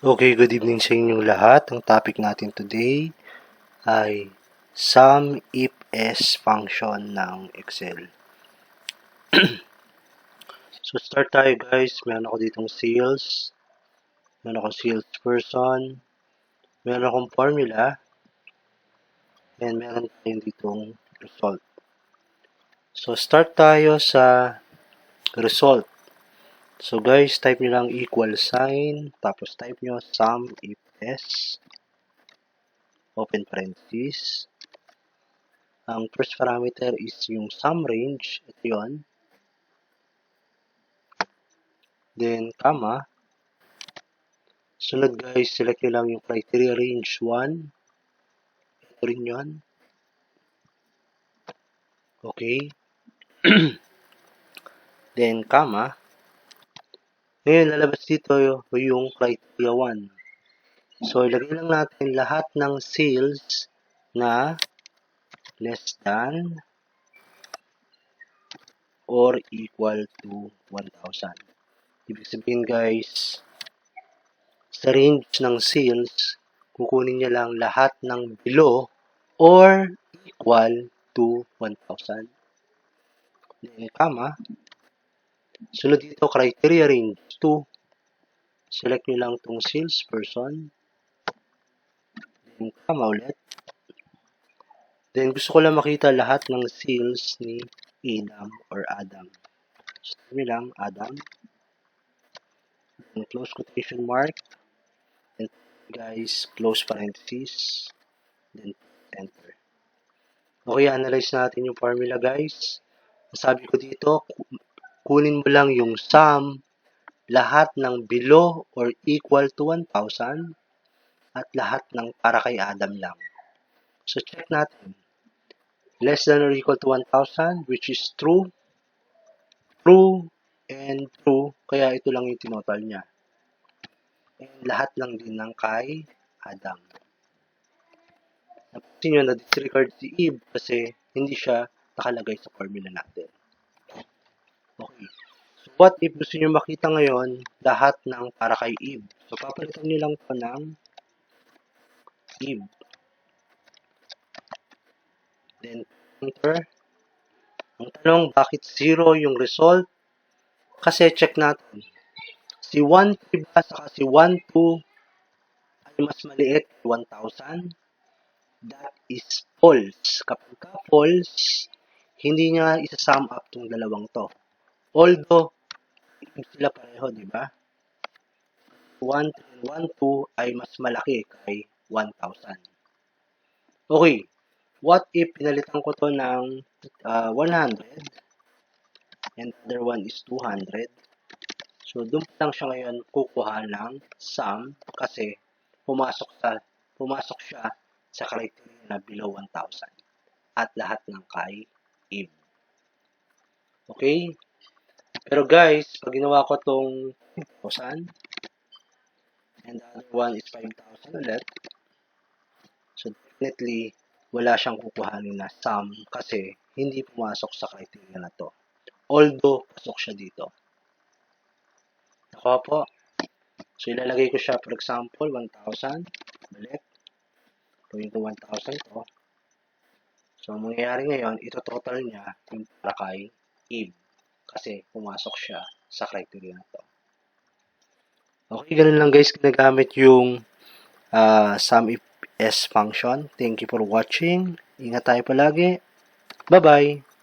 Okay, good evening sa inyong lahat. Ang topic natin today ay SumIFs function ng Excel. So, start tayo guys. Meron ako ditong sales. Meron akong salesperson. Meron akong formula. And meron tayong ditong result. So, start tayo sa result. So, guys, type nyo lang equal sign. Tapos, type nyo SumIFs. Open parenthesis. Ang first parameter is yung sum range. Ito yun. Then, comma. Sunod guys, select nyo lang yung criteria range 1. Ito rin yun. Okay. Then, comma. Ngayon, lalabas dito yung criteria 1. So, ilagay lang natin lahat ng sales na less than or equal to 1,000. Ibig sabihin guys, sa range ng sales, kukunin niya lang lahat ng below or equal to 1,000. Then, comma. Sunod dito, criteria range 2. Select nyo lang itong salesperson. Then, comma ulit. Then, gusto ko lang makita lahat ng sales ni Adam or Adam. So, nyo lang, Adam. Then, close quotation mark. Then, guys, close parenthesis. Then, enter. Okay, analyze natin yung formula, guys. Sabi ko dito, kunin mo lang yung sum, lahat ng below or equal to 1,000, at lahat ng para kay Adam lang. So, check natin. Less than or equal to 1,000, which is true, true, and true. Kaya ito lang yung tinotal niya. And lahat lang din ng kay Adam. Napansin nyo na disregard si Eve kasi hindi siya nakalagay sa formula natin. Okay. So, what if gusto nyo makita ngayon lahat ng para kay Eve? So, papalitan nyo lang po ng Eve. Then, enter. Ang tanong, bakit 0 yung result? Kasi check natin. Si 1, 3 ba, saka si 1, 2 ay mas maliit 1,000. That is false. Kapag ka false, hindi niya isa-sum up itong dalawang to. Although, sila pareho, di ba? 1, 3, 1, 2 ay mas malaki kay 1,000. Okay. What if pinalitan ko to ng 100 and the other one is 200? So, doon lang siya ngayon kukuha ng sum kasi pumasok siya sa criteria na below 1,000 at lahat ng kay Eve. Okay? Pero guys, pag ginawa ko tong 5,000 and the other one is 5,000 ulit, so definitely wala siyang kukuhanin na sum kasi hindi pumasok sa criteria na to. Although, pasok siya dito. Nakuha po. So, ilalagay ko siya, for example, 1,000. Balik. Gawin ko 1,000 to. So, ang mangyayari ngayon, ito total niya yung para kay Eve. Kasi pumasok siya sa criteria na to. Okay, ganun lang guys, ginagamit yung SumIFs function. Thank you for watching. Ingat tayo palagi. Bye-bye!